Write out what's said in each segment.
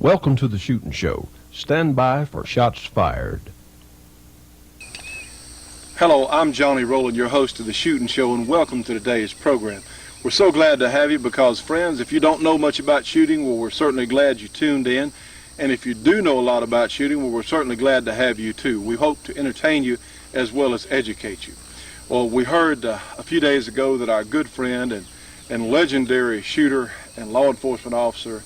Welcome to the Shootin' Show. Stand by for shots fired. Hello, I'm Johnny Rowland, your host of the Shootin' Show, and welcome to today's program. We're so glad to have you because, friends, if you don't know much about shooting, well, we're certainly glad you tuned in. And if you do know a lot about shooting, well, we're certainly glad to have you too. We hope to entertain you as well as educate you. Well, we heard a few days ago that our good friend and legendary shooter and law enforcement officer,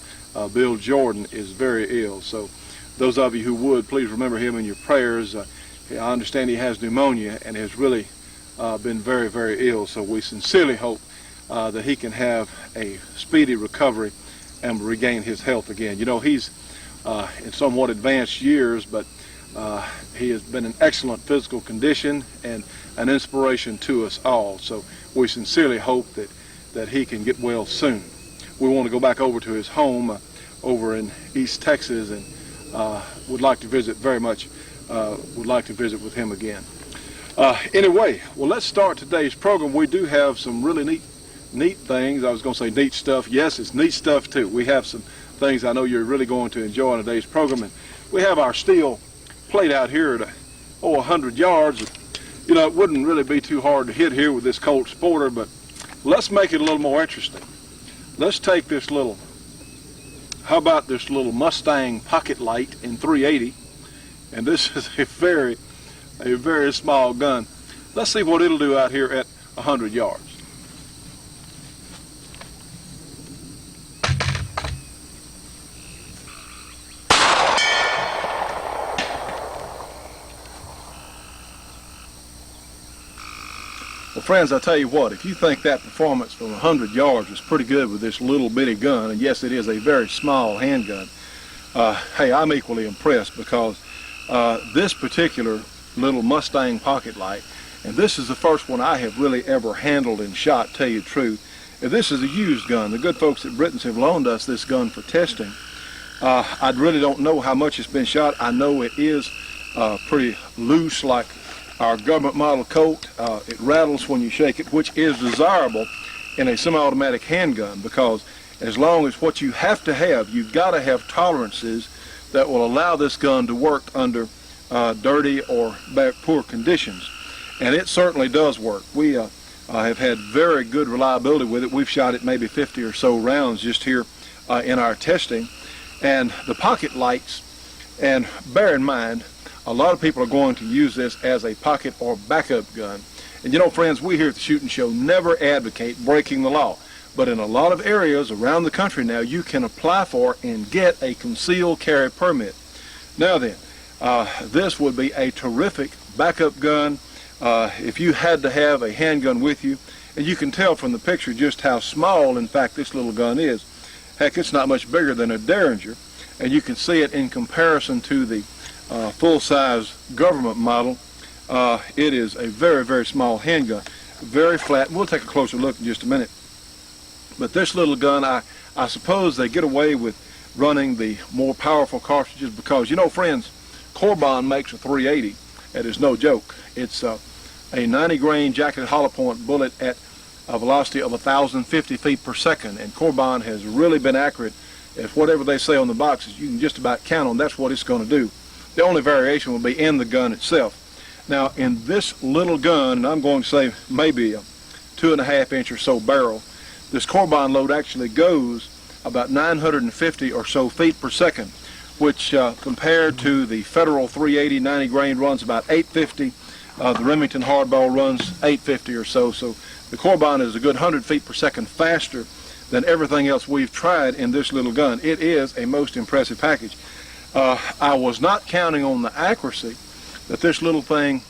Bill Jordan, is very ill. So those of you who would, please remember him in your prayers. I understand he has pneumonia and has really been very, very ill. So we sincerely hope that he can have a speedy recovery and regain his health again. You know, he's in somewhat advanced years, but he has been in excellent physical condition and an inspiration to us all. So we sincerely hope that he can get well soon. We want to go back over to his home over in East Texas and would like to visit very much, would like to visit with him again. Anyway, well, let's start today's program. We do have some really neat things. I was going to say neat stuff. Yes, it's neat stuff too. We have some things I know you're really going to enjoy in today's program. And we have our steel plate out here at 100 yards. You know, it wouldn't really be too hard to hit here with this Colt Sporter, but let's make it a little more interesting. Let's take this little, how about this little Mustang Pocket Light in 380, and this is a very small gun. Let's see what it'll do out here at 100 yards. Well, friends, I tell you what, if you think that performance from 100 yards was pretty good with this little bitty gun, and yes, it is a very small handgun, hey, I'm equally impressed because this particular little Mustang Pocket Light, and this is the first one I have really ever handled and shot, tell you the truth. This is a used gun. The good folks at Britton's have loaned us this gun for testing. I really don't know how much it's been shot. I know it is pretty loose, like our government model Colt. It rattles when you shake it, which is desirable in a semi-automatic handgun, because as long as what you have to have, you've got to have tolerances that will allow this gun to work under dirty or poor conditions. And it certainly does work. We have had very good reliability with it. We've shot it maybe 50 or so rounds just here in our testing. And the pocket lights, and bear in mind, a lot of people are going to use this as a pocket or backup gun. And you know, friends, we here at the Shootin' Show never advocate breaking the law. But in a lot of areas around the country now, you can apply for and get a concealed carry permit. Now then, this would be a terrific backup gun if you had to have a handgun with you. And you can tell from the picture just how small, in fact, this little gun is. Heck, it's not much bigger than a Derringer. And you can see it in comparison to the full-size government model. It is a very, very small handgun, very flat. We'll take a closer look in just a minute. But this little gun, I suppose they get away with running the more powerful cartridges because, you know, friends, Corbon makes a 380. That is no joke. It's a 90-grain jacketed hollow point bullet at a velocity of 1,050 feet per second, and Corbon has really been accurate. If whatever they say on the boxes, you can just about count on that's what it's going to do. The only variation will be in the gun itself. Now, in this little gun, and I'm going to say maybe a 2.5 inch or so barrel, this Corbon load actually goes about 950 or so feet per second, which compared to the Federal 380 90 grain runs about 850. The Remington hardball runs 850 or so. So the Corbon is a good 100 feet per second faster than everything else we've tried in this little gun. It is a most impressive package. I was not counting on the accuracy that this little thing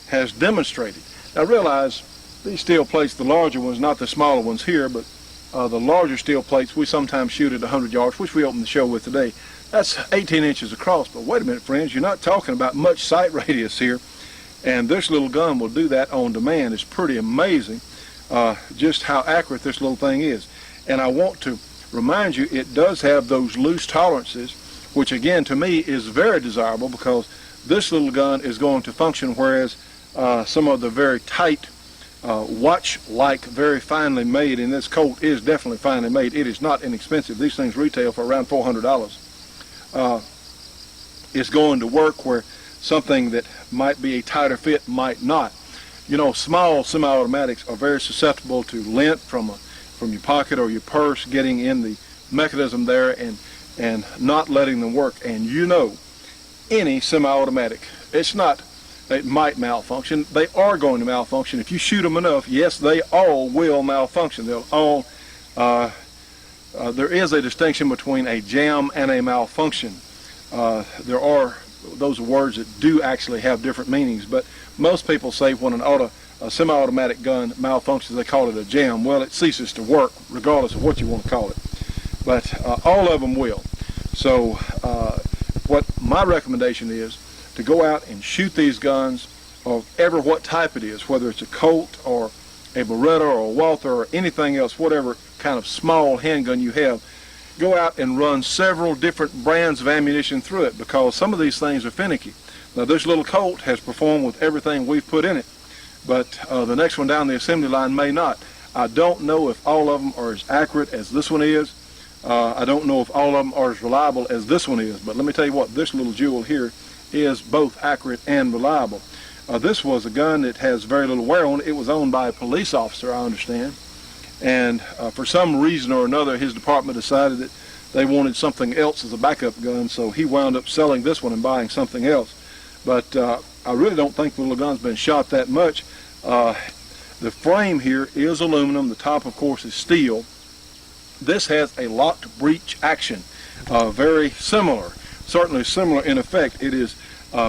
has demonstrated. Now realize these steel plates, the larger ones, not the smaller ones here, but the larger steel plates we sometimes shoot at 100 yards, which we opened the show with today. That's 18 inches across, but wait a minute, friends, you're not talking about much sight radius here, and this little gun will do that on demand. It's pretty amazing just how accurate this little thing is. And I want to remind you, it does have those loose tolerances, which again to me is very desirable because this little gun is going to function, whereas some of the very tight watch-like, very finely made, and this Colt is definitely finely made. It is not inexpensive. These things retail for around $400. is going to work where something that might be a tighter fit might not. You know, small semi-automatics are very susceptible to lint from your pocket or your purse getting in the mechanism there and not letting them work. And you know, any semi-automatic, it might malfunction. They are going to malfunction. If you shoot them enough, yes, they all will malfunction. They'll all, there is a distinction between a jam and a malfunction. There are those words that do actually have different meanings, but most people say when a semi-automatic gun malfunctions, they call it a jam. Well, it ceases to work regardless of what you want to call it. But all of them will. So what my recommendation is to go out and shoot these guns of ever what type it is, whether it's a Colt or a Beretta or a Walther or anything else, whatever kind of small handgun you have. Go out and run several different brands of ammunition through it, because some of these things are finicky. Now, this little Colt has performed with everything we've put in it, but the next one down the assembly line may not. I don't know if all of them are as accurate as this one is. I don't know if all of them are as reliable as this one is, but let me tell you what, this little jewel here is both accurate and reliable. This was a gun that has very little wear on it. It was owned by a police officer, I understand. And for some reason or another, his department decided that they wanted something else as a backup gun, so he wound up selling this one and buying something else. But I really don't think the little gun's been shot that much. The frame here is aluminum. The top, of course, is steel. This has a locked breech action, very similar, certainly similar in effect. It is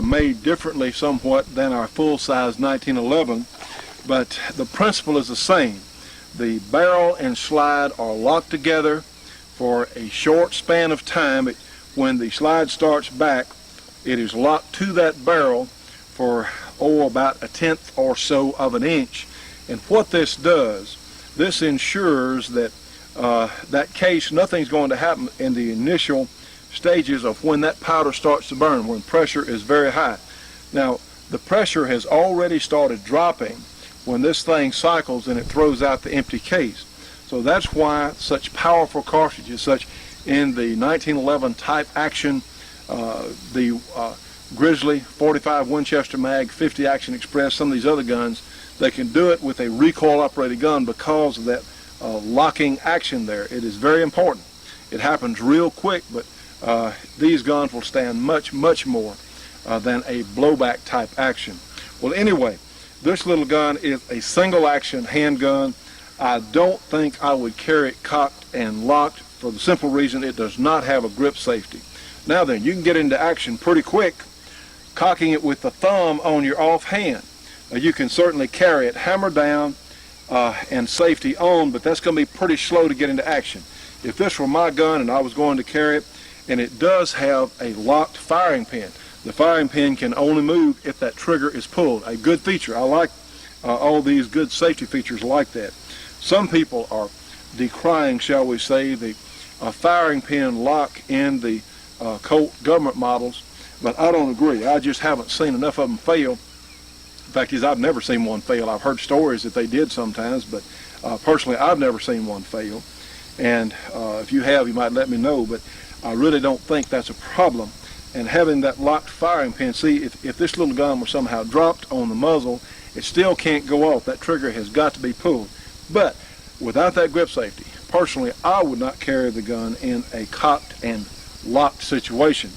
made differently somewhat than our full-size 1911, but the principle is the same. The barrel and slide are locked together for a short span of time. When the slide starts back, it is locked to that barrel for about 1/10 or so of an inch. And what this does, this ensures that that case, nothing's going to happen in the initial stages of when that powder starts to burn, when pressure is very high. Now, the pressure has already started dropping when this thing cycles and it throws out the empty case. So that's why such powerful cartridges, such in the 1911 type action, the Grizzly 45 Winchester mag, 50 Action Express, some of these other guns, they can do it with a recoil operated gun because of that locking action there. It is very important. It happens real quick, but these guns will stand much, much more than a blowback type action. Well, anyway, this little gun is a single action handgun. I don't think I would carry it cocked and locked for the simple reason it does not have a grip safety. Now then, you can get into action pretty quick cocking it with the thumb on your off hand. You can certainly carry it hammer down and safety on, but that's going to be pretty slow to get into action. If this were my gun and I was going to carry it, and it does have a locked firing pin, the firing pin can only move if that trigger is pulled. A good feature. I like all these good safety features like that. Some people are decrying, shall we say, the firing pin lock in the Colt government models, but I don't agree. I just haven't seen enough of them fail. In fact, I've never seen one fail. I've heard stories that they did sometimes, but personally, I've never seen one fail. And if you have, you might let me know, but I really don't think that's a problem. And having that locked firing pin, see, if this little gun were somehow dropped on the muzzle, it still can't go off. That trigger has got to be pulled. But without that grip safety, personally, I would not carry the gun in a cocked and locked situation.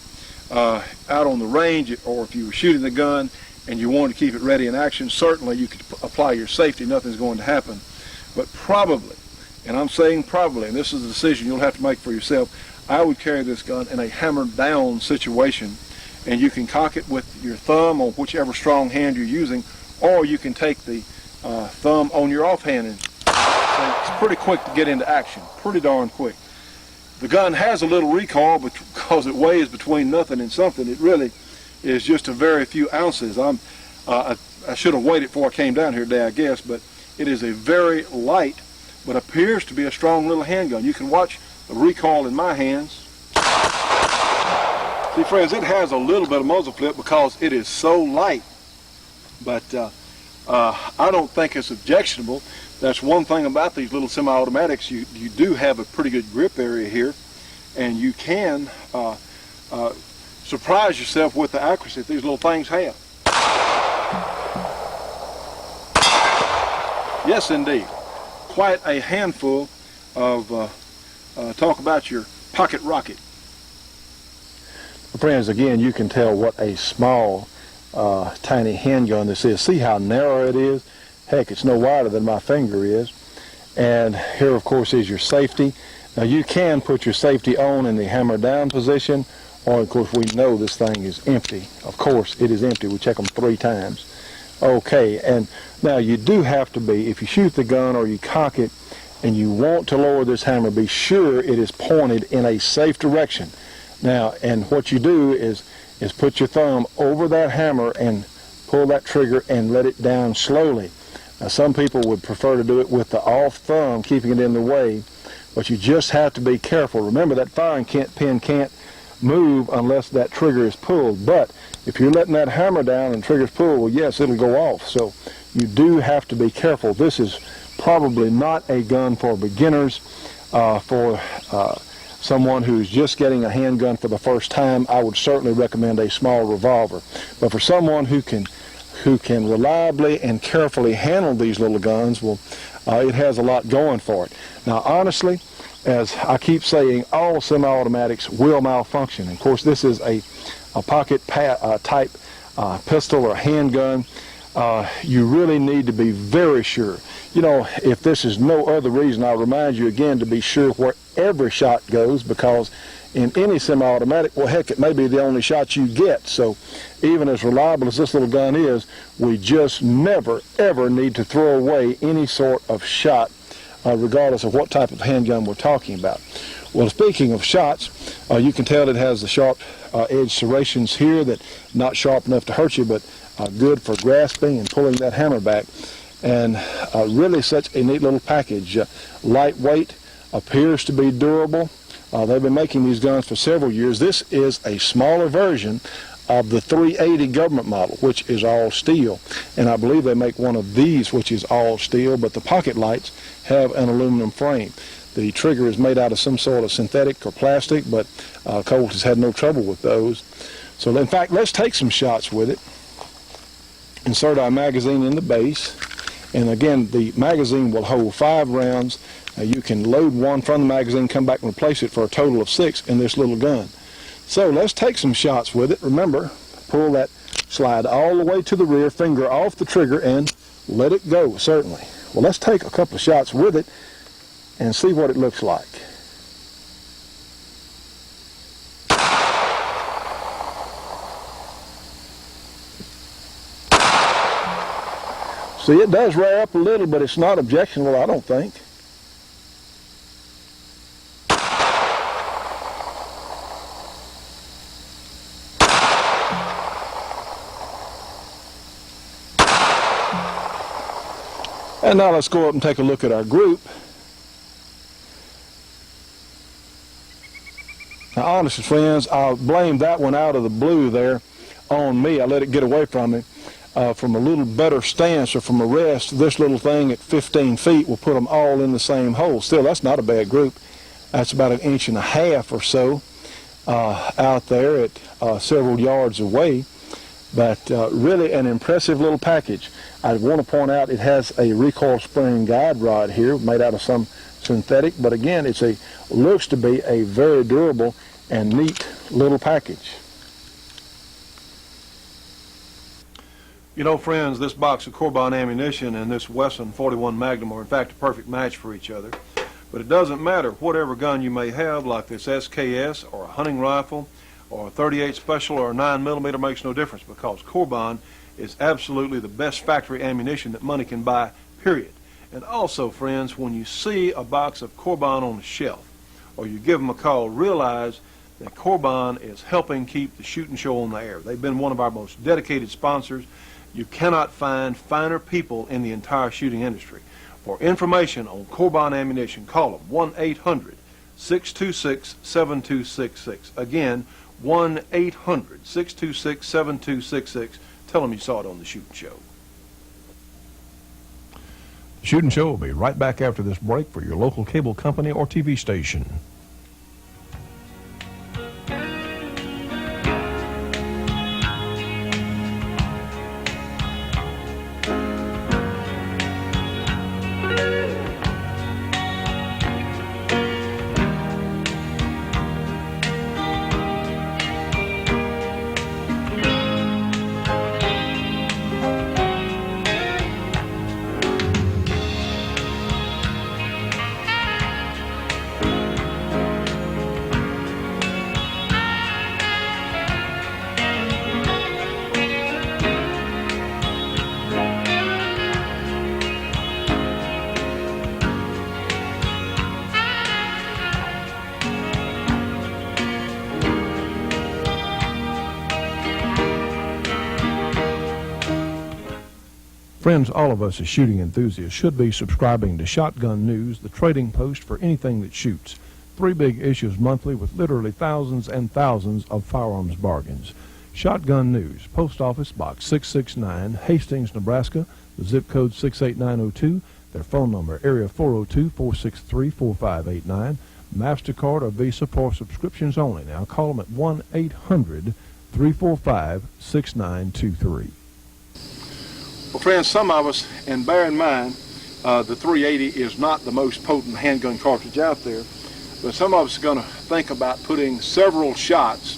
Out on the range, or if you were shooting the gun and you wanted to keep it ready in action, certainly you could apply your safety. Nothing's going to happen. But probably, and I'm saying probably, and this is a decision you'll have to make for yourself, I would carry this gun in a hammered down situation, and you can cock it with your thumb on whichever strong hand you're using, or you can take the thumb on your offhand. And so it's pretty quick to get into action, pretty darn quick. The gun has a little recoil because it weighs between nothing and something. It really is just a very few ounces. I should have waited before I came down here today, I guess, but it is a very light, but appears to be a strong little handgun. You can watch the recoil in my hands. See, friends, it has a little bit of muzzle flip because it is so light, but I don't think it's objectionable. That's one thing about these little semi-automatics. You do have a pretty good grip area here, and you can surprise yourself with the accuracy that these little things have. Yes, indeed. Quite a handful of, talk about your pocket rocket. Friends, again, you can tell what a small, tiny handgun this is. See how narrow it is? Heck, it's no wider than my finger is. And here, of course, is your safety. Now, you can put your safety on in the hammer down position, or, of course, we know this thing is empty. Of course, it is empty. We check them 3 times. Okay, and now you do have to be, if you shoot the gun or you cock it and you want to lower this hammer, be sure it is pointed in a safe direction. Now, and what you do is put your thumb over that hammer and pull that trigger and let it down slowly. Now, some people would prefer to do it with the off thumb, keeping it in the way, but you just have to be careful. Remember, that firing pin can't move unless that trigger is pulled, but if you're letting that hammer down and trigger's pulled, well, yes, it'll go off. So you do have to be careful. This is probably not a gun for beginners, for someone who's just getting a handgun for the first time. I would certainly recommend a small revolver. But for someone who can reliably and carefully handle these little guns, well, it has a lot going for it. Now, honestly, as I keep saying, all semi-automatics will malfunction. Of course, this is a pocket type pistol or handgun. You really need to be very sure. You know, if this is no other reason, I'll remind you again to be sure where every shot goes, because in any semi-automatic, well, heck, it may be the only shot you get. So even as reliable as this little gun is, we just never, ever need to throw away any sort of shot, regardless of what type of handgun we're talking about. Well, speaking of shots, you can tell it has the sharp edge serrations here that not sharp enough to hurt you, but good for grasping and pulling that hammer back. And really such a neat little package. Lightweight, appears to be durable. They've been making these guns for several years. This is a smaller version of the 380 government model, which is all steel. And I believe they make one of these, which is all steel, but the pocket lights have an aluminum frame. The trigger is made out of some sort of synthetic or plastic, but Colt has had no trouble with those. So in fact, let's take some shots with it. Insert our magazine in the base. And again, the magazine will hold 5 rounds. You can load one from the magazine, come back and replace it for a total of 6 in this little gun. So let's take some shots with it. Remember, pull that slide all the way to the rear, finger off the trigger, and let it go, certainly. Well, let's take a couple of shots with it and see what it looks like. See, it does rear up a little, but it's not objectionable, I don't think. And now let's go up and take a look at our group. Now, honestly, friends, I'll blame that one out of the blue there on me. I let it get away from me. From a little better stance or from a rest, this little thing at 15 feet will put them all in the same hole. Still, that's not a bad group. That's about 1.5 inches or so out there at several yards away. But really an impressive little package. I want to point out it has a recoil spring guide rod here made out of some synthetic, but again, looks to be a very durable and neat little package. You know, friends, this box of Corbin ammunition and this Wesson 41 Magnum are in fact a perfect match for each other. But it doesn't matter whatever gun you may have, like this SKS or a hunting rifle or a 38 Special or a 9mm, makes no difference, because Corbin is absolutely the best factory ammunition that money can buy, period. And also, friends, when you see a box of Corbin on the shelf or you give them a call, realize that Corbin is helping keep the shooting show on the air. They've been one of our most dedicated sponsors. You cannot find finer people in the entire shooting industry. For information on Corbin ammunition, call them 1-800-626-7266. Again, 1-800-626-7266. Tell them you saw it on the Shooting Show. The Shooting Show will be right back after this break for your local cable company or TV station. Friends, all of us as shooting enthusiasts should be subscribing to Shotgun News, the trading post for anything that shoots. 3 big issues monthly with literally thousands and thousands of firearms bargains. Shotgun News, Post Office Box 669, Hastings, Nebraska, the zip code 68902, their phone number, area 402-463-4589, MasterCard or Visa for subscriptions only. Now call them at 1-800-345-6923. Well, friends, some of us, and bear in mind, the 380 is not the most potent handgun cartridge out there, but some of us are going to think about putting several shots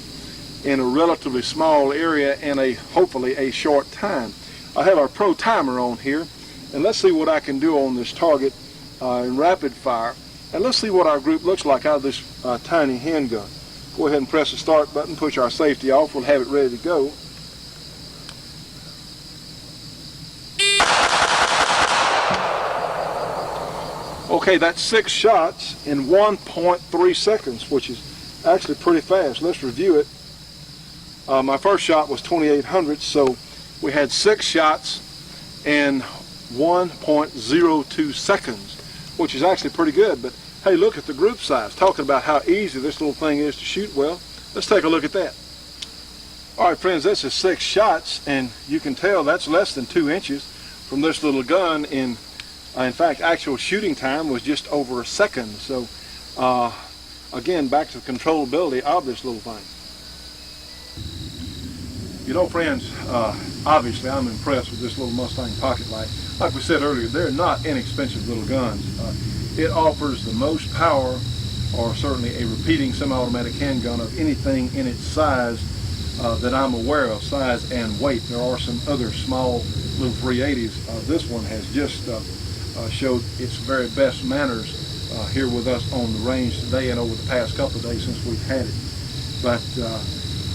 in a relatively small area in hopefully a short time. I have our pro timer on here, and let's see what I can do on this target in rapid fire, and let's see what our group looks like out of this tiny handgun. Go ahead and press the start button, push our safety off, we'll have it ready to go. Okay, that's 6 shots in 1.3 seconds, which is actually pretty fast. Let's review it. My first shot was 2800, so we had 6 shots in 1.02 seconds, which is actually pretty good. But hey, look at the group size. Talking about how easy this little thing is to shoot well, let's take a look at that. All right, friends, this is 6 shots, and you can tell that's less than 2 inches from this little gun. In fact, actual shooting time was just over a second. So, again, back to the controllability of this little thing. You know, friends, obviously I'm impressed with this little Mustang Pocket Light. Like we said earlier, they're not inexpensive little guns. It offers the most power, or certainly a repeating semi-automatic handgun of anything in its size that I'm aware of, size and weight. There are some other small little 380s. This one has just showed its very best manners here with us on the range today and over the past couple of days since we've had it. But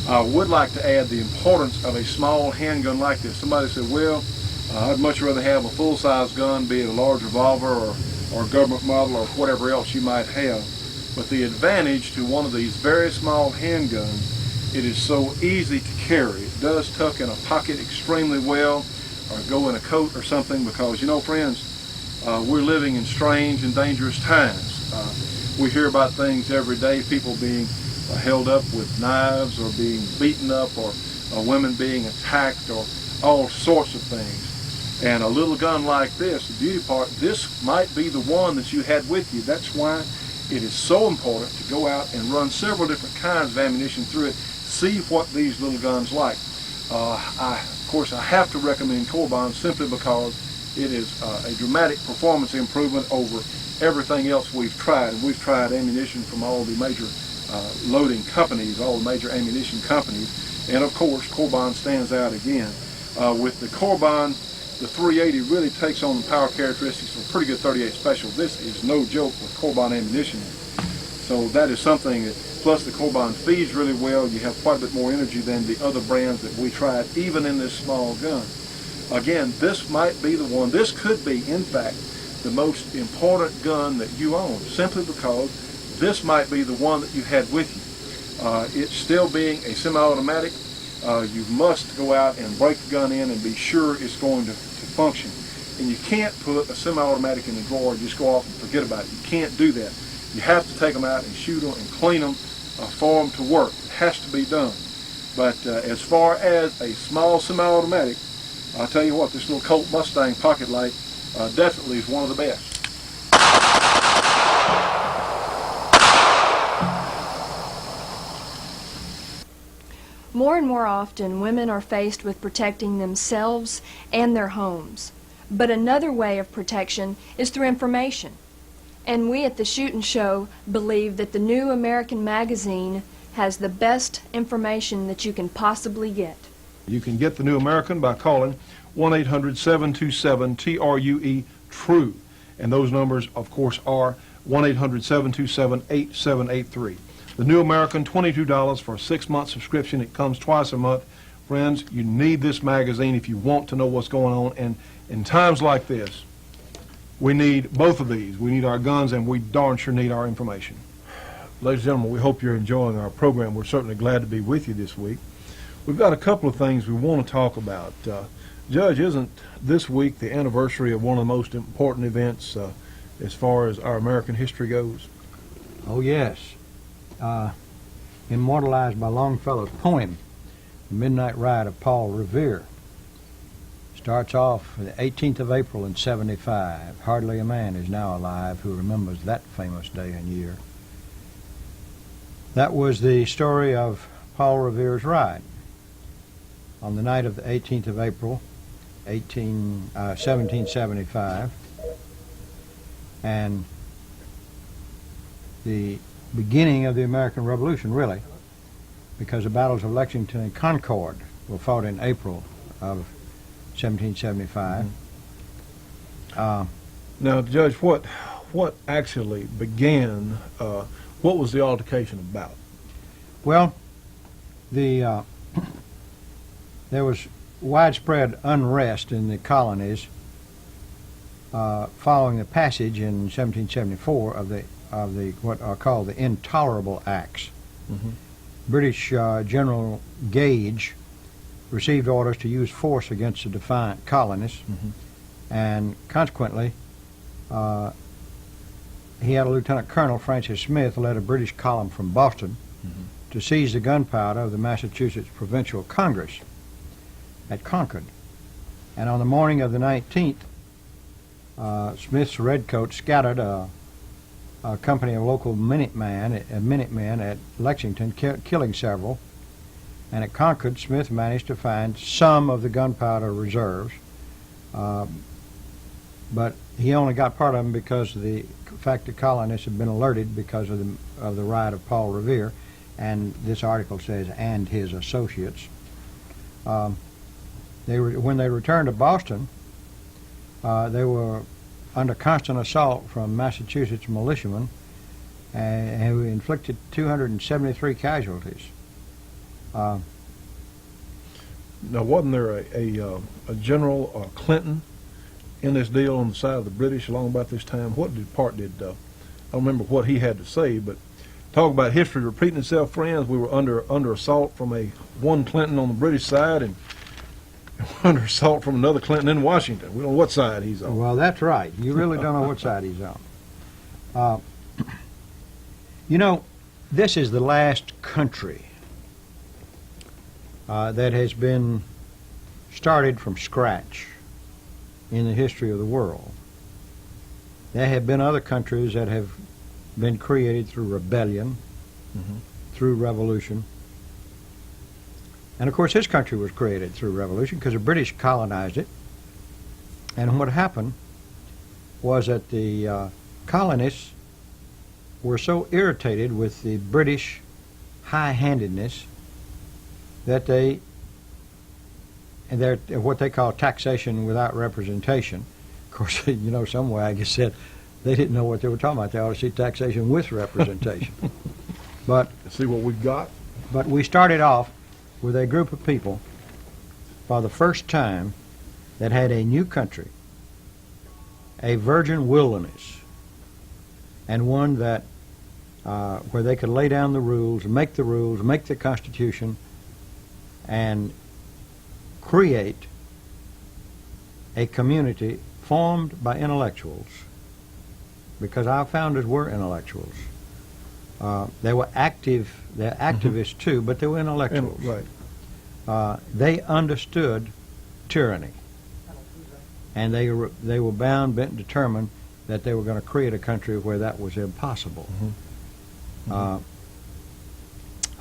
I would like to add the importance of a small handgun like this. Somebody said, well, I'd much rather have a full-size gun, be it a large revolver or a government model or whatever else you might have. But the advantage to one of these very small handguns, it is so easy to carry. It does tuck in a pocket extremely well, or go in a coat or something, because, you know, friends, we're living in strange and dangerous times. We hear about things every day, people being held up with knives or being beaten up, or women being attacked, or all sorts of things. And a little gun like this, the beauty part, this might be the one that you had with you. That's why it is so important to go out and run several different kinds of ammunition through it, see what these little guns like. Of course, I have to recommend Corbon simply because it is a dramatic performance improvement over everything else we've tried. And we've tried ammunition from all the major loading companies, all the major ammunition companies, and of course Corbon stands out again. With the Corbon, the 380 really takes on the power characteristics of a pretty good 38 Special. This is no joke with Corbon ammunition. So that is something that, plus the Corbon feeds really well. You have quite a bit more energy than the other brands that we tried, even in this small gun. Again, this might be the one, this could be, in fact, the most important gun that you own, simply because this might be the one that you had with you. It's still being a semi-automatic. You must go out and break the gun in and be sure it's going to function. And you can't put a semi-automatic in the drawer and just go off and forget about it. You can't do that. You have to take them out and shoot them and clean them for them to work. It has to be done. But as far as a small semi-automatic, I'll tell you what, this little Colt Mustang Pocket Light definitely is one of the best. More and more often, women are faced with protecting themselves and their homes. But another way of protection is through information. And we at the Shootin' Show believe that the New American Magazine has the best information that you can possibly get. You can get the New American by calling 1-800-727-TRUE-TRUE. And those numbers, of course, are 1-800-727-8783. The New American, $22 for a 6-month subscription. It comes twice a month. Friends, you need this magazine if you want to know what's going on. And in times like this, we need both of these. We need our guns, and we darn sure need our information. Ladies and gentlemen, we hope you're enjoying our program. We're certainly glad to be with you this week. We've got a couple of things we want to talk about. Judge, isn't this week the anniversary of one of the most important events as far as our American history goes? Oh, yes. Immortalized by Longfellow's poem, The Midnight Ride of Paul Revere. Starts off the 18th of April in 75. Hardly a man is now alive who remembers that famous day and year. That was the story of Paul Revere's ride. On the night of the 18th of April, 1775, and the beginning of the American Revolution, really, because the battles of Lexington and Concord were fought in April of 1775. Now, Judge, what actually began? What was the altercation about? Well, there was widespread unrest in the colonies following the passage in 1774 of the what are called the Intolerable Acts. Mm-hmm. British General Gage received orders to use force against the defiant colonists, Mm-hmm. and consequently, he had a Lieutenant Colonel, Francis Smith, led a British column from Boston Mm-hmm. to seize the gunpowder of the Massachusetts Provincial Congress at Concord. And on the morning of the 19th, Smith's redcoats scattered a company of local Minutemen at Lexington, killing several. And at Concord, Smith managed to find some of the gunpowder reserves, but he only got part of them because of the fact the colonists had been alerted because of the ride of Paul Revere, and this article says, and his associates. When they returned to Boston, they were under constant assault from Massachusetts militiamen, who inflicted 273 casualties. Now, wasn't there a General Clinton in this deal on the side of the British along about this time? I don't remember what he had to say, but talk about history repeating itself, friends. We were under assault from one Clinton on the British side, and under assault from another Clinton in Washington. We don't know what side he's on. Well, that's right. You really don't know what side he's on. This is the last country that has been started from scratch in the history of the world. There have been other countries that have been created through rebellion, Mm-hmm. through revolution. And of course his country was created through revolution because the British colonized it. And what happened was that the colonists were so irritated with the British high-handedness that what they call taxation without representation. Of course, some waggers said they didn't know what they were talking about. They ought to see taxation with representation. But See what we've got? But we started off with a group of people for the first time that had a new country, a virgin wilderness, and one that where they could lay down the rules, make the Constitution, and create a community formed by intellectuals, because our founders were intellectuals. They were they're activists too, but they were intellectuals. Right. They understood tyranny, and they were bound, bent, determined that they were going to create a country where that was impossible. Mm-hmm. Mm-hmm.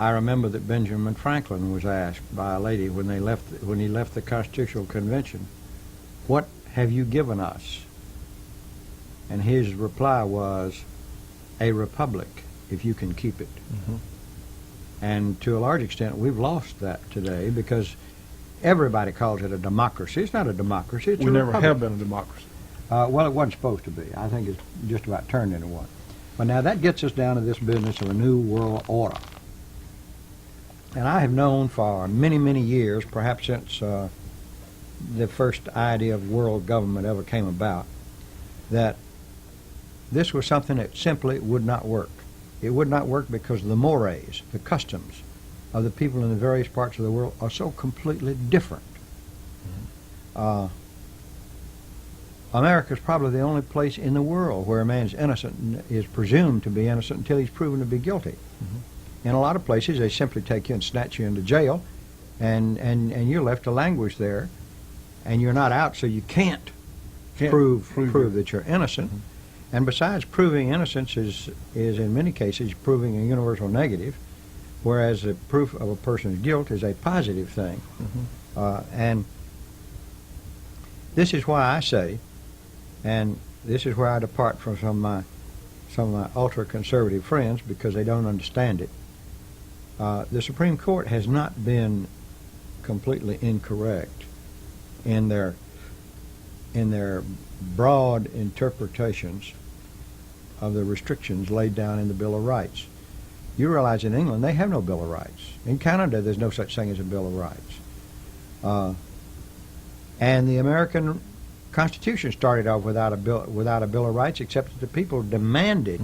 I remember that Benjamin Franklin was asked by a lady when he left the Constitutional Convention, "What have you given us?" And his reply was, "A republic, if you can keep it." Mm-hmm. And to a large extent, we've lost that today because everybody calls it a democracy. It's not a democracy. It's We a never republic. have been a democracy. Well, it wasn't supposed to be. I think it's just about turned into one. But now that gets us down to this business of a new world order. And I have known for many, many years, perhaps since the first idea of world government ever came about, that this was something that simply would not work. It would not work because the mores, the customs of the people in the various parts of the world are so completely different. America's probably the only place in the world where a man's innocent and is presumed to be innocent until he's proven to be guilty. In a lot of places, they simply take you and snatch you into jail, and you're left to languish there, and you're not out, so you can't prove that you're innocent. And besides, proving innocence is in many cases proving a universal negative, whereas the proof of a person's guilt is a positive thing. And this is why I say, and this is where I depart from some of my ultra-conservative friends, because they don't understand it. The Supreme Court has not been completely incorrect in their broad interpretations of the restrictions laid down in the Bill of Rights. You realize in England they have no Bill of Rights. In Canada there's no such thing as a Bill of Rights. And the American Constitution started off without a Bill of Rights, except that the people demanded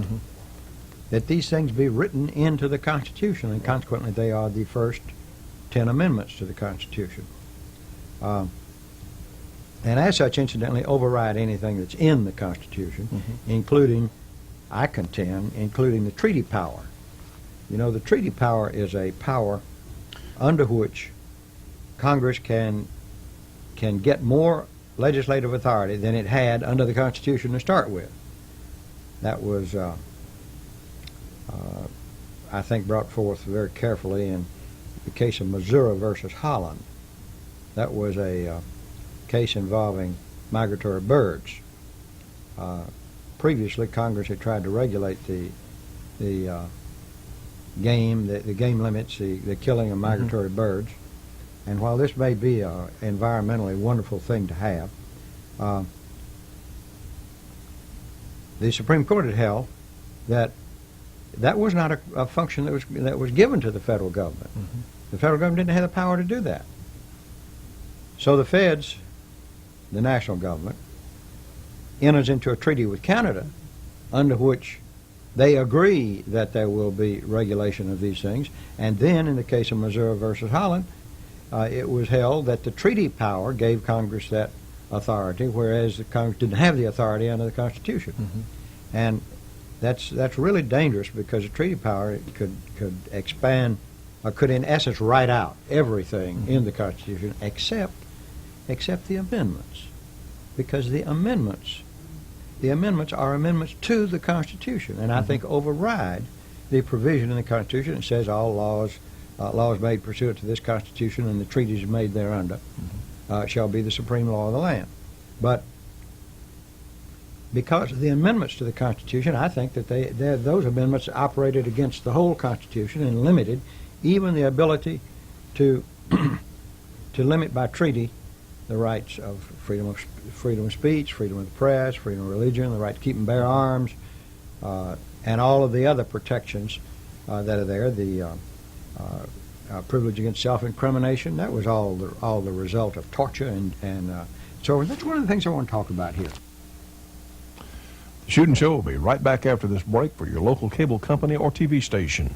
that these things be written into the Constitution, and consequently they are the first 10 amendments to the Constitution. And as such, incidentally, override anything that's in the Constitution, including, I contend, including the treaty power. You know, the treaty power is a power under which Congress can get more legislative authority than it had under the Constitution to start with. That was, I think, brought forth very carefully in the case of Missouri versus Holland. That was a case involving migratory birds. Previously, Congress had tried to regulate the game limits, the killing of migratory birds. And while this may be an environmentally wonderful thing to have, the Supreme Court had held that that was not a function that was given to the federal government. The federal government didn't have the power to do that. So the feds, the national government, enters into a treaty with Canada under which they agree that there will be regulation of these things. And then, in the case of Missouri versus Holland, it was held that the treaty power gave Congress that authority, whereas the Congress didn't have the authority under the Constitution. And that's really dangerous, because the treaty power could expand, or could in essence write out everything in the Constitution except the amendments, because the amendments are amendments to the Constitution, and I think override the provision in the Constitution that says all laws made pursuant to this Constitution and the treaties made thereunder shall be the supreme law of the land. But because of the amendments to the Constitution, I think that those amendments operated against the whole Constitution and limited even the ability to limit by treaty the rights of freedom of speech, freedom of the press, freedom of religion, the right to keep and bear arms, and all of the other protections that are there. The privilege against self-incrimination, that was all the result of torture, and so that's one of the things I want to talk about here. The Shootin' Show will be right back after this break for your local cable company or TV station.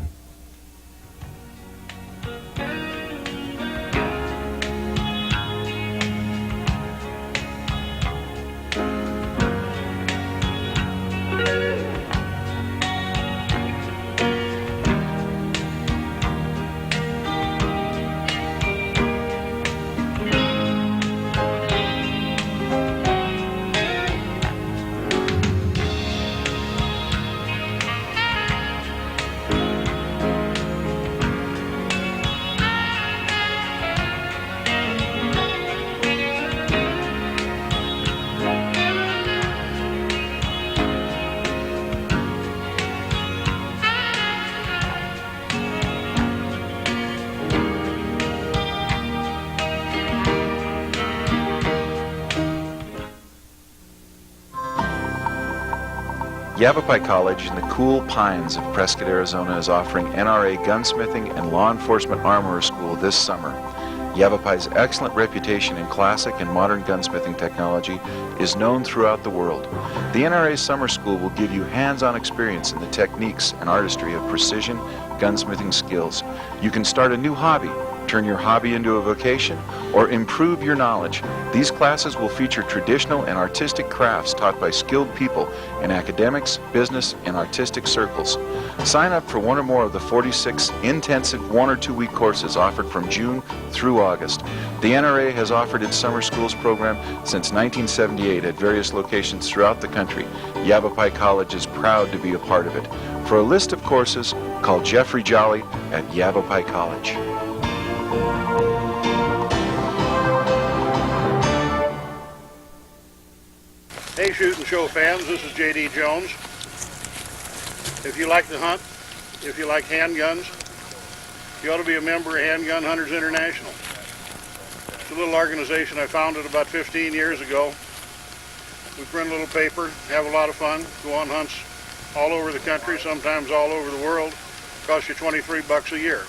Yavapai College in the cool pines of Prescott, Arizona is offering NRA gunsmithing and law enforcement armorer school this summer. Yavapai's excellent reputation in classic and modern gunsmithing technology is known throughout the world. The NRA Summer School will give you hands-on experience in the techniques and artistry of precision gunsmithing skills. You can start a new hobby turn your hobby into a vocation, or improve your knowledge. These classes will feature traditional and artistic crafts taught by skilled people in academics, business, and artistic circles. Sign up for one or more of the 46 intensive 1 or 2 week courses offered from June through August. The NRA has offered its summer schools program since 1978 at various locations throughout the country. Yavapai College is proud to be a part of it. For a list of courses, call Jeffrey Jolly at Yavapai College. Hey Shootin' Show fans, this is J.D. Jones. If you like to hunt, if you like handguns, you ought to be a member of Handgun Hunters International. It's a little organization I founded about 15 years ago. We print a little paper, have a lot of fun, go on hunts all over the country, sometimes all over the world. Costs you $23 a year.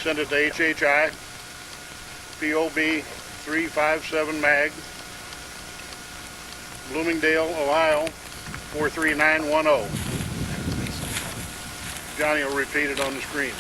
Send it to HHI, POB 357 MAG, Bloomingdale, Ohio 43910. Johnny will repeat it on the screen.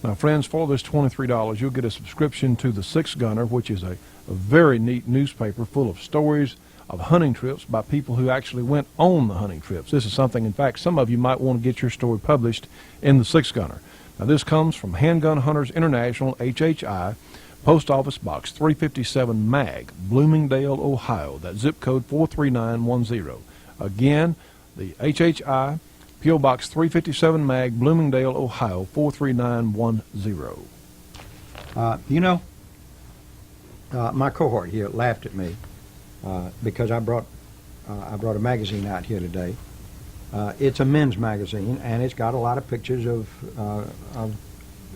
Now, friends, for this $23, you'll get a subscription to the Six Gunner, which is a very neat newspaper full of stories of hunting trips by people who actually went on the hunting trips. This is something, in fact, some of you might want to get your story published in the Six Gunner. Now, this comes from Handgun Hunters International, HHI, Post Office Box 357 MAG, Bloomingdale, Ohio. That's zip code 43910. Again, the HHI, P.O. Box 357 MAG, Bloomingdale, Ohio 43910. My cohort here laughed at me because I brought a magazine out here today. It's a men's magazine, and it's got a lot of pictures of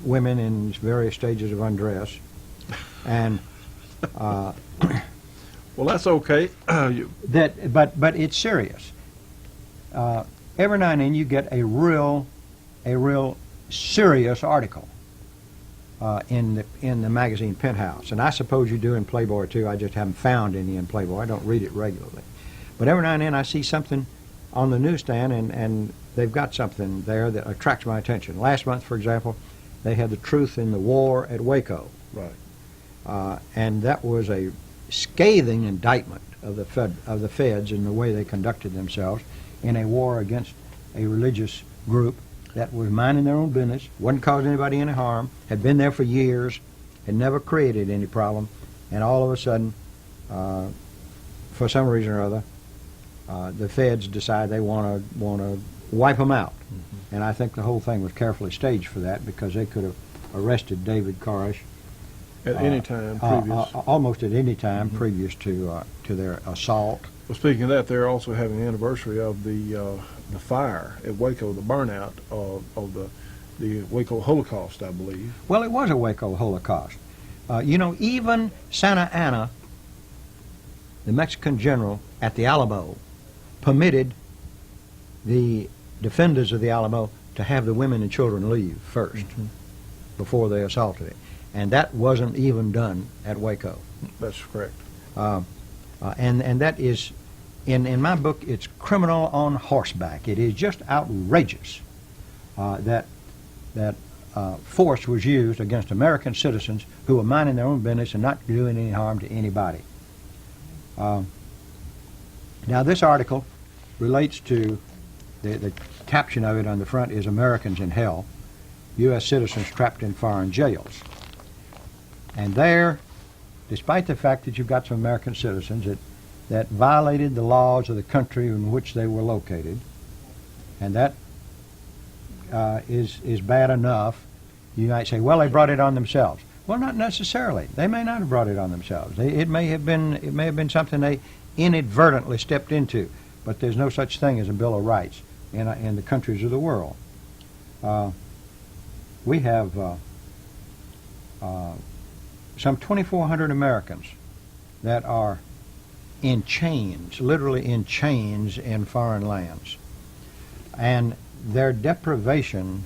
women in various stages of undress. And well, that's okay. but it's serious. Every now and then you get a real serious article in the magazine Penthouse, and I suppose you do in Playboy too. I just haven't found any in Playboy. I don't read it regularly, but every now and then I see something on the newsstand, and they've got something there that attracts my attention. Last month, for example, they had the truth in the war at Waco. Right. And that was a scathing indictment of the feds and the way they conducted themselves in a war against a religious group that was minding their own business, wasn't causing anybody any harm, had been there for years, had never created any problem, and all of a sudden, for some reason or other, the feds decide they want to wipe them out. Mm-hmm. And I think the whole thing was carefully staged for that, because they could have arrested David Koresh at any time previous. Almost at any time previous to their assault. Well, speaking of that, they're also having the anniversary of the fire at Waco, the burnout of the Waco Holocaust, I believe. Well, it was a Waco Holocaust. Even Santa Anna, the Mexican general at the Alamo, permitted the defenders of the Alamo to have the women and children leave first before they assaulted it. And that wasn't even done at Waco. That's correct. And that is, in my book, it's criminal on horseback. It is just outrageous that force was used against American citizens who were minding their own business and not doing any harm to anybody. Now, this article relates to, the caption of it on the front is Americans in Hell, U.S. citizens trapped in foreign jails. And there, despite the fact that you've got some American citizens that violated the laws of the country in which they were located, and that is bad enough, you might say, well, they brought it on themselves. Well, not necessarily. They may not have brought it on themselves. It may have been something they inadvertently stepped into, but there's no such thing as a Bill of Rights in the countries of the world. We have some 2,400 Americans that are in chains, literally in chains in foreign lands. And their deprivation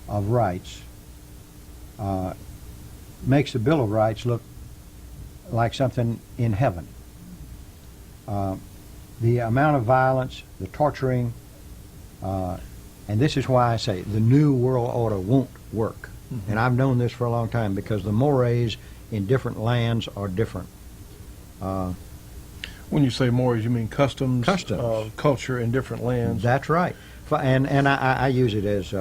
of rights makes the Bill of Rights look like something in heaven. The amount of violence, the torturing, and this is why I say the New World Order won't work. And I've known this for a long time because the mores in different lands are different. When you say mores, you mean customs, culture in different lands. That's right. And I use it as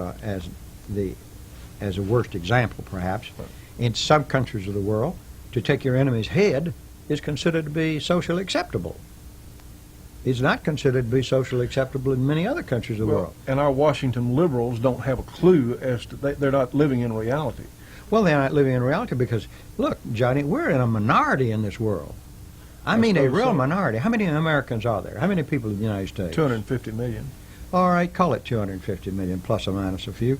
a worst example, perhaps. In some countries of the world, to take your enemy's head is considered to be socially acceptable. It's not considered to be socially acceptable in many other countries of the world. And our Washington liberals don't have a clue as to they're not living in reality. Well, they're not living in reality because, look, Johnny, we're in a minority in this world. I mean a real minority. How many Americans are there? How many people in the United States? 250 million. All right, call it 250 million, plus or minus a few.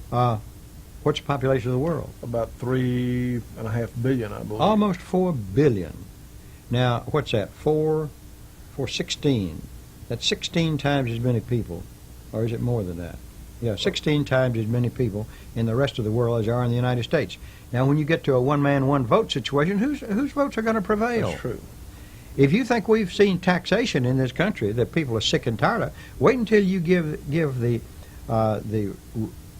What's the population of the world? About 3.5 billion, I believe. Almost 4 billion. Now, what's that? 16. That's 16 times as many people. Or is it more than that? Yeah, 16 times as many people in the rest of the world as there are in the United States. Now, when you get to a one-man, one-vote situation, whose votes are going to prevail? That's true. If you think we've seen taxation in this country that people are sick and tired of, wait until you give the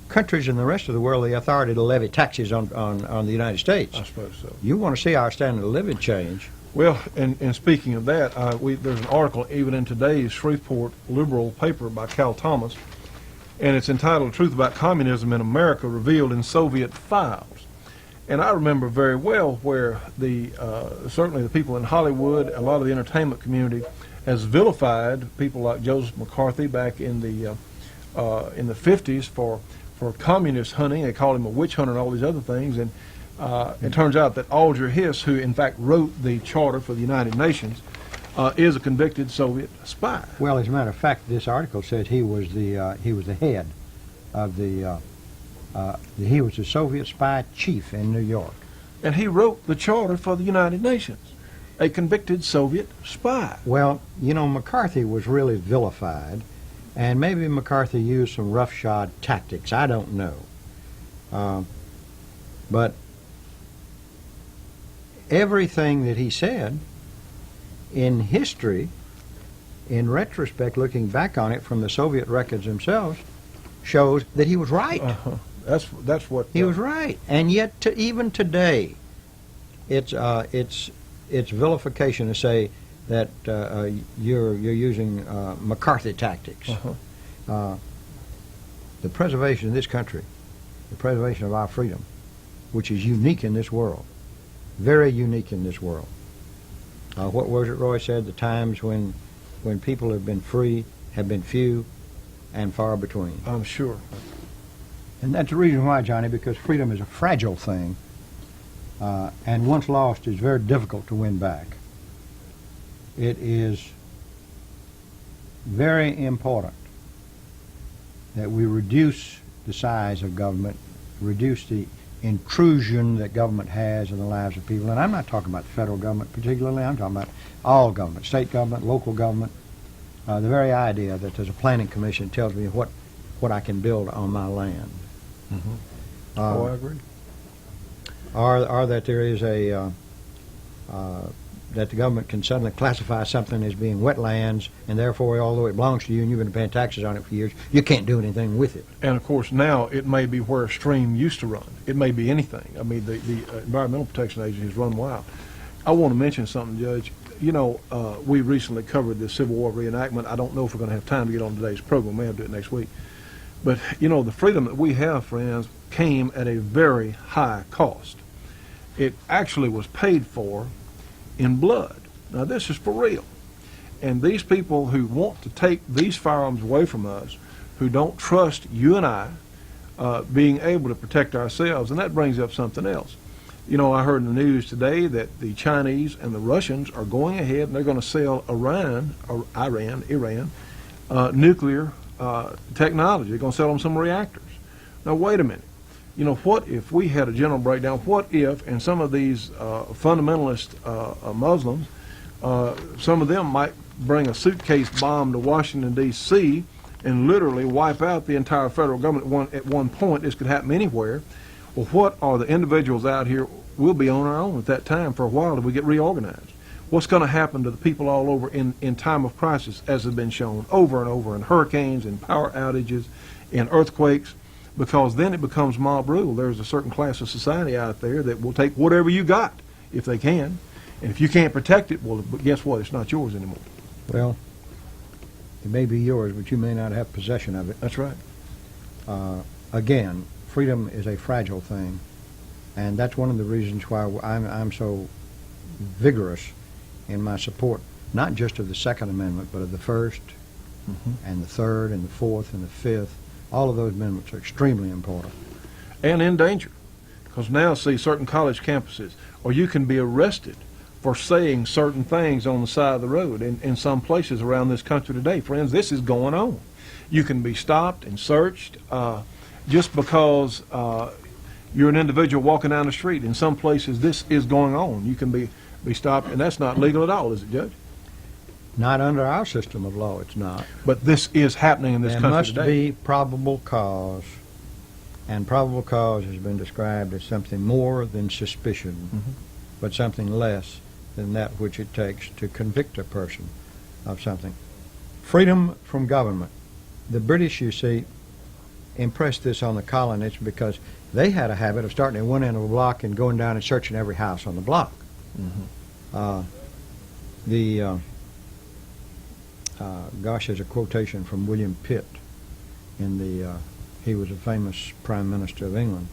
countries in the rest of the world the authority to levy taxes on the United States. I suppose so. You want to see our standard of living change. Well, and speaking of that, there's an article even in today's Shreveport Liberal paper by Cal Thomas, and it's entitled "Truth About Communism in America Revealed in Soviet Files." And I remember very well where certainly the people in Hollywood, a lot of the entertainment community, has vilified people like Joseph McCarthy back in the 50s for communist hunting. They called him a witch hunter and all these other things. And it turns out that Alger Hiss, who in fact wrote the charter for the United Nations, is a convicted Soviet spy. Well, as a matter of fact, this article said he was the head of he was the Soviet spy chief in New York. And he wrote the charter for the United Nations, a convicted Soviet spy. Well, you know, McCarthy was really vilified, and maybe McCarthy used some roughshod tactics. I don't know. But everything that he said in history, in retrospect, looking back on it from the Soviet records themselves, shows that he was right. That's what he was right. And yet, even today, it's vilification to say that you're using McCarthy tactics. The preservation of this country, the preservation of our freedom, which is unique in this world, very unique in this world. What was it Roy said? The times when people have been free have been few and far between. I'm sure. And that's the reason why, Johnny, because freedom is a fragile thing, and once lost, it's very difficult to win back. It is very important that we reduce the size of government, reduce the intrusion that government has in the lives of people. And I'm not talking about the federal government particularly, I'm talking about all government, state government, local government. The very idea that there's a planning commission tells me what I can build on my land. I agree. Or that there is that the government can suddenly classify something as being wetlands, and therefore, although it belongs to you and you've been paying taxes on it for years, you can't do anything with it. And of course, now it may be where a stream used to run. It may be anything. I mean, the Environmental Protection Agency has run wild. I want to mention something, Judge. You know, we recently covered the Civil War reenactment. I don't know if we're going to have time to get on today's program. We may have to do it next week. But, you know, the freedom that we have, friends, came at a very high cost. It actually was paid for in blood. Now, this is for real. And these people who want to take these firearms away from us, who don't trust you and I being able to protect ourselves, and that brings up something else. You know, I heard in the news today that the Chinese and the Russians are going ahead and they're going to sell Iran nuclear technology. They're going to sell them some reactors. Now, wait a minute. You know, what if we had a general breakdown? What if, and some of these fundamentalist Muslims, some of them might bring a suitcase bomb to Washington, D.C., and literally wipe out the entire federal government at one point? This could happen anywhere. Well, what are the individuals out here? We'll be on our own at that time for a while till we get reorganized. What's going to happen to the people all over in time of crisis, as has been shown over and over in hurricanes, in power outages, in earthquakes? because then it becomes mob rule. There's a certain class of society out there that will take whatever you got if they can. And if you can't protect it, well, guess what? It's not yours anymore. Well, it may be yours, but you may not have possession of it. That's right. Again, freedom is a fragile thing, and that's one of the reasons why I'm so vigorous in my support, not just of the Second Amendment, but of the First, and the Third, and the Fourth, and the Fifth. All of those amendments are extremely important. And in danger. Because now, see, certain college campuses, or you can be arrested for saying certain things on the side of the road in some places around this country today. Friends, this is going on. You can be stopped and searched just because you're an individual walking down the street. In some places, this is going on. You can be stopped, and that's not legal at all, is it, Judge? Not under our system of law, it's not. But this is happening in this There country must today. be probable cause, and probable cause has been described as something more than suspicion, but something less than that which it takes to convict a person of something. Freedom from government. The British, you see, impressed this on the colonists because they had a habit of starting at one end of a block and going down and searching every house on the block. Gosh, there's a quotation from William Pitt he was a famous Prime Minister of England.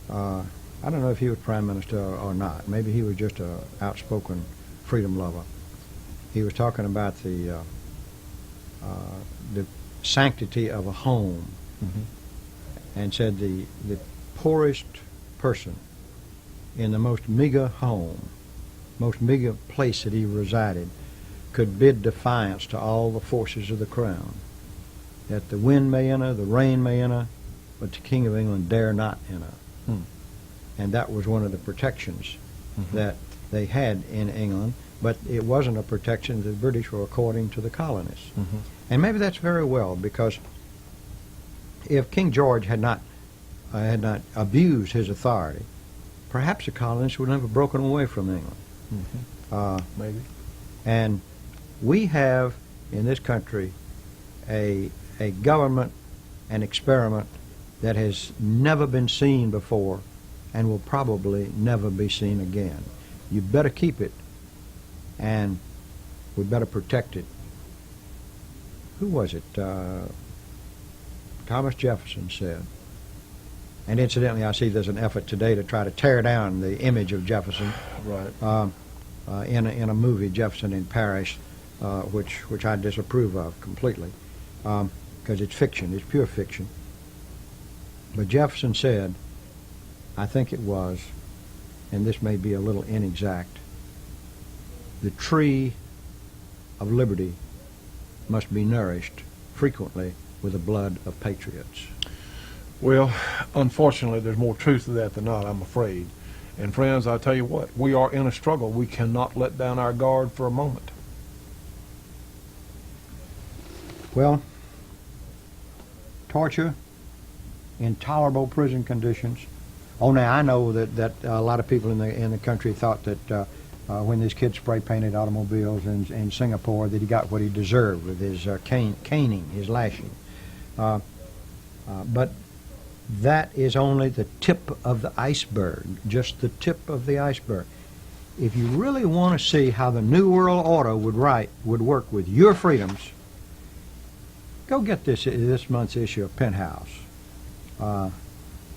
I don't know if he was Prime Minister or not. Maybe he was just an outspoken freedom lover. He was talking about the sanctity of a home, and said the poorest person in the most meager home, most meager place that he resided, could bid defiance to all the forces of the crown, that the wind may enter, the rain may enter, but the King of England dare not enter. And that was one of the protections that they had in England, but it wasn't a protection that the British were according to the colonists. And maybe that's very well, because if King George had not abused his authority, perhaps the colonists would never have broken away from England. Maybe. And we have in this country a government, an experiment that has never been seen before and will probably never be seen again. You better keep it, and we better protect it. Who was it? Thomas Jefferson said, and incidentally, I see there's an effort today to try to tear down the image of Jefferson. Right. In a movie, Jefferson in Paris, which I disapprove of completely, because it's fiction, it's pure fiction. But Jefferson said, I think it was, and this may be a little inexact, the tree of liberty must be nourished frequently with the blood of patriots. Well, unfortunately, there's more truth to that than not, I'm afraid. And friends, I tell you what, we are in a struggle. We cannot let down our guard for a moment. Well, torture, intolerable prison conditions. Oh, now I know that a lot of people in the country thought that when this kid spray painted automobiles in Singapore, that he got what he deserved with his caning, his lashing. But that is only the tip of the iceberg, just the tip of the iceberg. If you really want to see how the New World Order would work with your freedoms, go get this month's issue of Penthouse.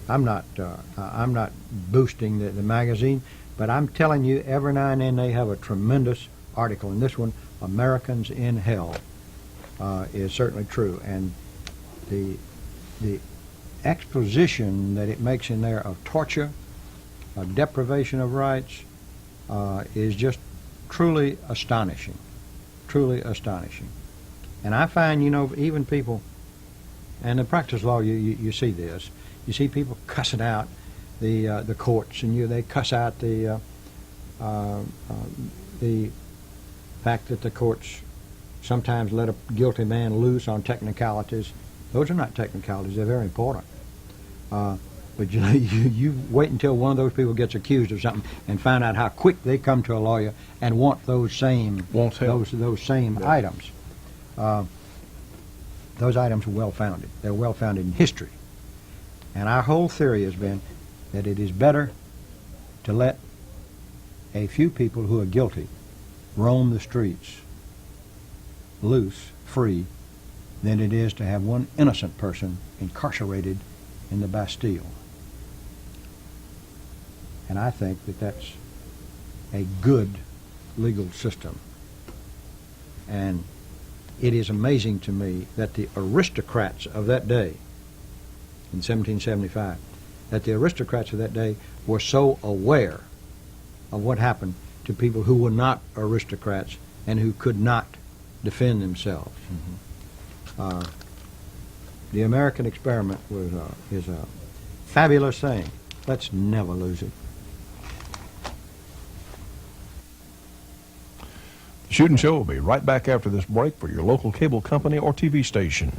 I'm not boosting the magazine, but I'm telling you, every now and then they have a tremendous article. And this one, Americans in Hell, is certainly true. And the exposition that it makes in there of torture, of deprivation of rights, is just truly astonishing. Truly astonishing. And I find, even people, and in practice law, you see this. You see people cussing out the courts, and they cuss out the fact that the courts sometimes let a guilty man loose on technicalities. Those are not technicalities; they're very important. But you wait until one of those people gets accused of something and find out how quick they come to a lawyer and want those same items. Those items are well founded. They're well founded in history. And our whole theory has been that it is better to let a few people who are guilty roam the streets loose, free, than it is to have one innocent person incarcerated in the Bastille. And I think that that's a good legal system. And it is amazing to me that the aristocrats of that day, in 1775, that the aristocrats of that day were so aware of what happened to people who were not aristocrats and who could not defend themselves. The American experiment is a fabulous thing. Let's never lose it. The Shootin' Show will be right back after this break for your local cable company or TV station.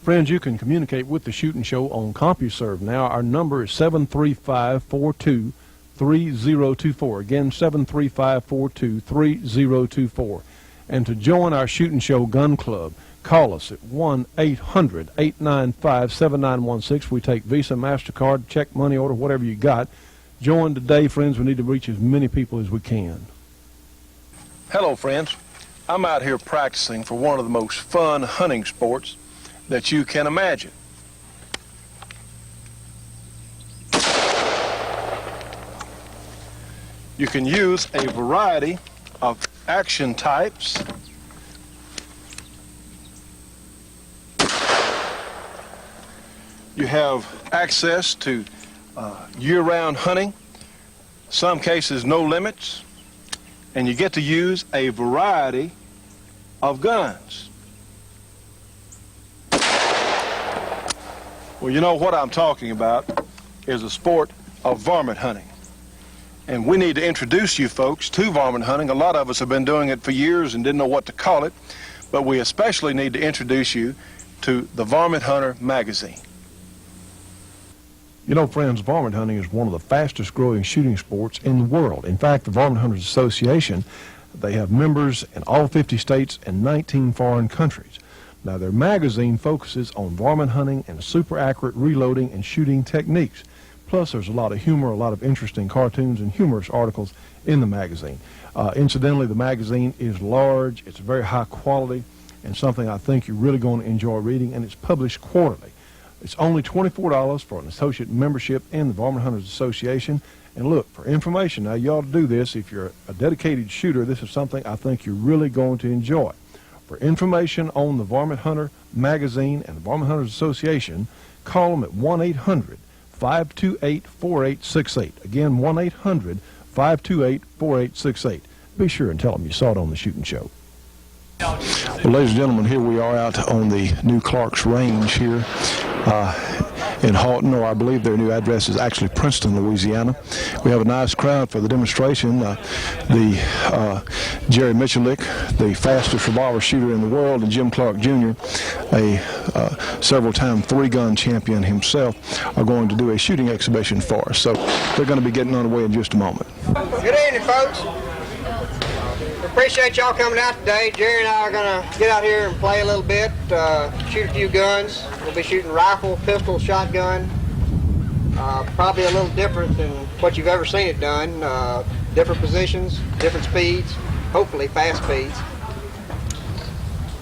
Friends, you can communicate with the Shootin' Show on CompuServe now. Our number is 735-42-3024. Again, 735-42-3024. And to join our Shootin' Show Gun Club, call us at 1-800-895-7916. We take Visa, MasterCard, check, money order, whatever you got. Join today, friends. We need to reach as many people as we can. Hello, friends. I'm out here practicing for one of the most fun hunting sports that you can imagine. You can use a variety of action types. You have access to year-round hunting, some cases no limits, and you get to use a variety of guns. Well, you know what I'm talking about is the sport of varmint hunting. And we need to introduce you folks to varmint hunting. A lot of us have been doing it for years and didn't know what to call it, but we especially need to introduce you to the Varmint Hunter magazine. You know, friends, varmint hunting is one of the fastest growing shooting sports in the world. In fact, the Varmint Hunters Association, they have members in all 50 states and 19 foreign countries. Now, their magazine focuses on varmint hunting and super accurate reloading and shooting techniques. Plus, there's a lot of humor, a lot of interesting cartoons and humorous articles in the magazine. Incidentally, the magazine is large, it's very high quality, and something I think you're really going to enjoy reading, and it's published quarterly. It's only $24 for an associate membership in the Varmint Hunters Association. And look, for information, now you ought to do this. If you're a dedicated shooter, this is something I think you're really going to enjoy. For information on the Varmint Hunter magazine and the Varmint Hunters Association, call them at 1-800-528-4868. Again, 1-800-528-4868. Be sure and tell them you saw it on the Shootin' Show. Well, ladies and gentlemen, here we are out on the new Clark's Range here in Halton, or I believe their new address is actually Princeton, Louisiana. We have a nice crowd for the demonstration. Jerry Michalik, the fastest revolver shooter in the world, and Jim Clark Jr., a several-time three-gun champion himself, are going to do a shooting exhibition for us. So they're going to be getting underway in just a moment. Good evening, folks. We appreciate y'all coming out today. Jerry and I are going to get out here and play a little bit, shoot a few guns. We'll be shooting rifle, pistol, shotgun. Probably a little different than what you've ever seen it done. Different positions, different speeds, hopefully fast speeds.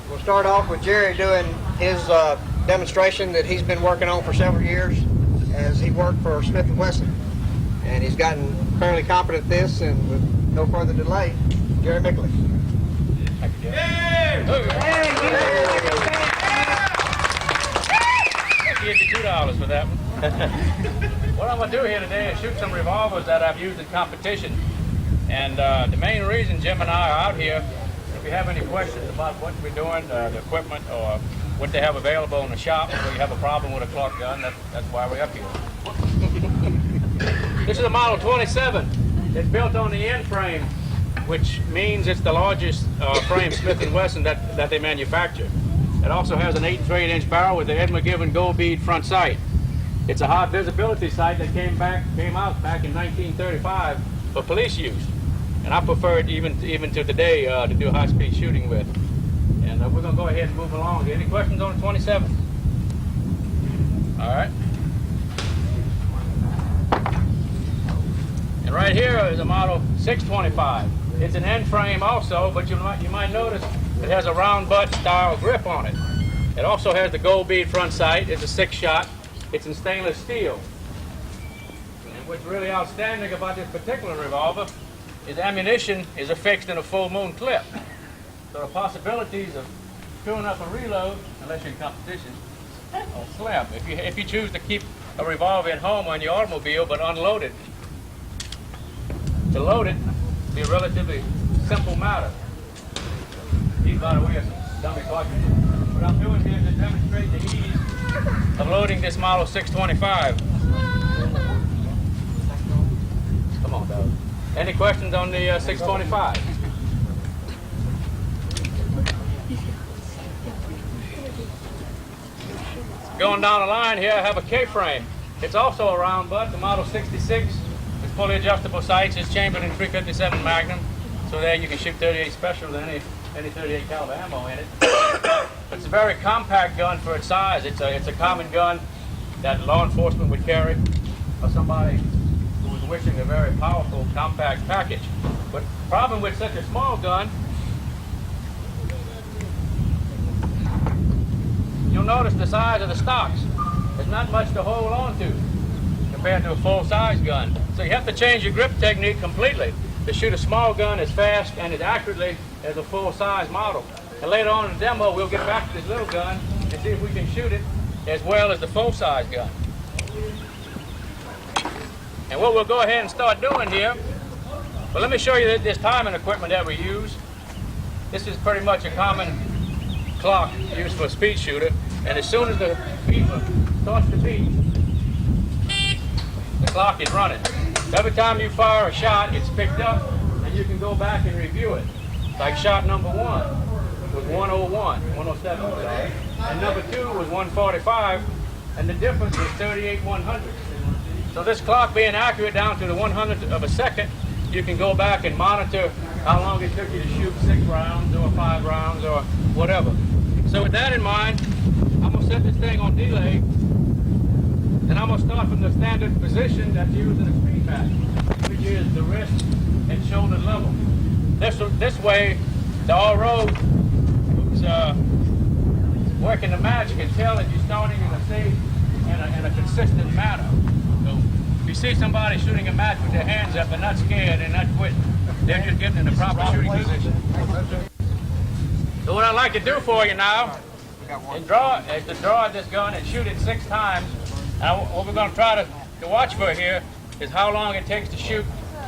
We'll start off with Jerry doing his demonstration that he's been working on for several years as he worked for Smith & Wesson and he's gotten currently competent at this, and with no further delay, Jerry Mickley. Give you $2 for that one. What I'm going to do here today is shoot some revolvers that I've used in competition. And the main reason Jim and I are out here, if you have any questions about what we're doing, the equipment, or what they have available in the shop, or you have a problem with a Clark gun, that's why we're up here. This is a Model 27. It's built on the end frame, which means it's the largest frame Smith & Wesson that they manufacture. It also has an 8 3/8-inch barrel with the Ed McGivern gold bead front sight. It's a high visibility sight that came out back in 1935 for police use, and I prefer it even to today to do high-speed shooting with. And we're going to go ahead and move along. Any questions on the 27? All right. And right here is a Model 625. It's an end frame also, but you might notice it has a round butt style grip on it. It also has the gold bead front sight. It's a 6-shot. It's in stainless steel. And what's really outstanding about this particular revolver is ammunition is affixed in a full moon clip. So the possibilities of screwing up a reload, unless you're in competition, are slim. If you choose to keep a revolver at home on your automobile but unload it, to load it will be a relatively simple matter. These, by the way, are some dummy cartridges. What I'm doing here is to demonstrate the ease of loading this Model 625. Come on, Doug. Any questions on the 625? Going down the line here, I have a K-frame. It's also a round butt, the Model 66. It's fully adjustable sights. It's chambered in .357 Magnum, so there you can shoot 38 Special with any 38 caliber ammo in it. It's a very compact gun for its size. It's a common gun that law enforcement would carry, or somebody who was wishing a very powerful compact package. But the problem with such a small gun, you'll notice the size of the stocks. There's not much to hold on to compared to a full-size gun. So you have to change your grip technique completely to shoot a small gun as fast and as accurately as a full-size model. And later on in the demo, we'll get back to this little gun and see if we can shoot it as well as the full-size gun. And what we'll go ahead and start doing here, well, let me show you this timing equipment that we use. This is pretty much a common clock used for a speed shooter, and as soon as the beeper starts to beat, the clock is running. Every time you fire a shot, it's picked up, and you can go back and review it. Like shot number 1 was 107, and number 2 was 145, and the difference was 38/100. So this clock being accurate down to the 100th of a second, you can go back and monitor how long it took you to shoot 6 rounds or 5 rounds or whatever. So with that in mind, I'm going to set this thing on delay, and I'm going to start from the standard position that's used in a speed match, which is the wrist and shoulder level. This way, the all-road who's working the match can tell that you're starting in a safe and a consistent manner. So if you see somebody shooting a match with their hands up, they're not scared, they're not quitting. They're just getting in the proper shooting position. So what I'd like to do for you now is to draw this gun and shoot it 6 times. And what we're going to try to watch for here is how long it takes to shoot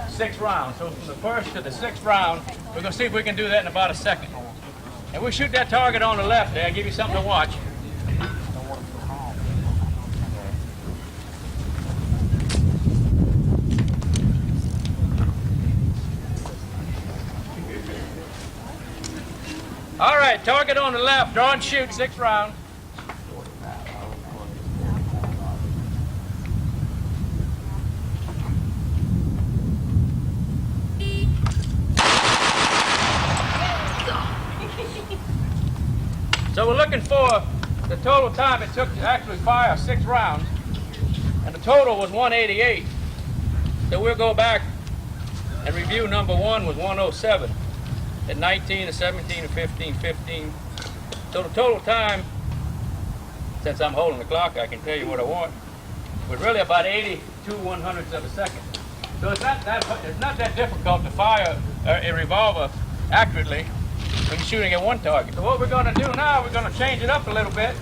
6 rounds. So from the first to the 6th round, we're going to see if we can do that in about a second. And we'll shoot that target on the left there, give you something to watch. All right, target on the left, draw and shoot 6 rounds. So we're looking for the total time it took to actually fire 6 rounds, and the total was 188. So we'll go back and review number 1 was 107. At 19 to 17 to 15, 15. So the total time, since I'm holding the clock, I can tell you what I want, was really about 82/100ths of a second. So it's not that difficult to fire a revolver accurately when you're shooting at one target. So what we're going to do now, we're going to change it up a little bit.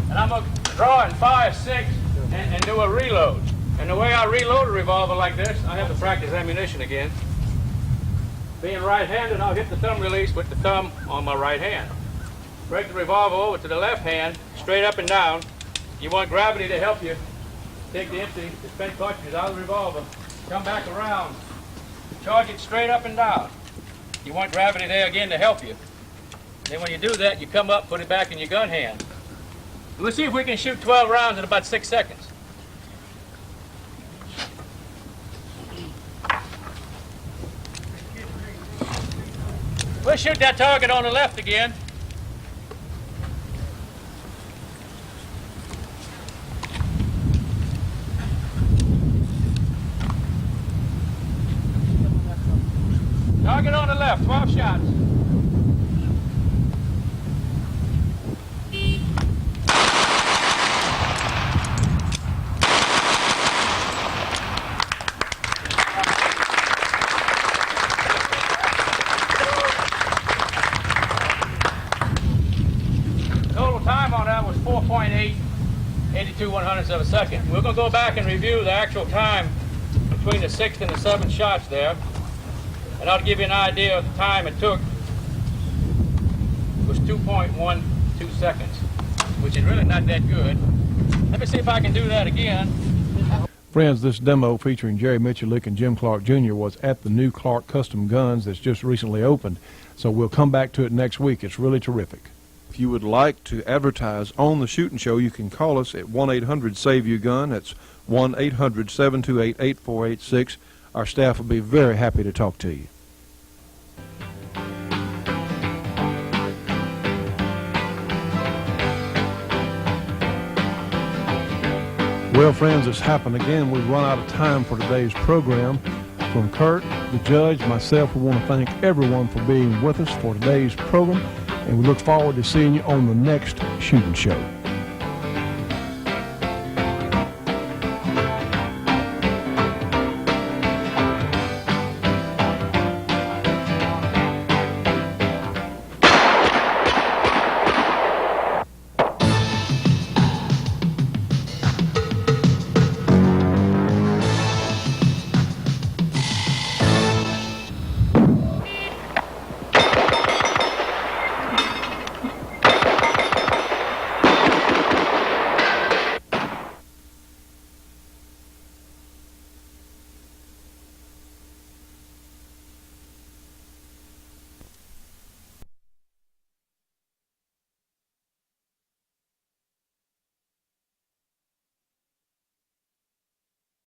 And I'm going to draw and fire 6 and do a reload. And the way I reload a revolver like this, I have to practice ammunition again. Being right-handed, I'll hit the thumb release with the thumb on my right hand. Break the revolver over to the left hand, straight up and down. You want gravity to help you. Take the empty, the spent cartridges out of the revolver, come back around, charge it straight up and down. You want gravity there again to help you. Then when you do that, you come up, put it back in your gun hand. We'll see if we can shoot 12 rounds in about 6 seconds. We'll shoot that target on the left again. Target on the left, 12 shots. Total time on that was 4.8, 82 100ths of a second. We're going to go back and review the actual time between the 6th and the 7th shots there. And I'll give you an idea of the time it took. It was 2.12 seconds, which is really not that good. Let me see if I can do that again. Friends, this demo featuring Jerry Michulik and Jim Clark Jr. was at the new Clark Custom Guns that's just recently opened. So we'll come back to it next week. It's really terrific. If you would like to advertise on the Shootin' Show, you can call us at 1-800-SAVE-YOU-GUN. That's 1-800-728-8486. Our staff will be very happy to talk to you. Well, friends, it's happened again. We've run out of time for today's program. From Kurt, the judge, myself, we want to thank everyone for being with us for today's program, and we look forward to seeing you on the next Shootin' Show.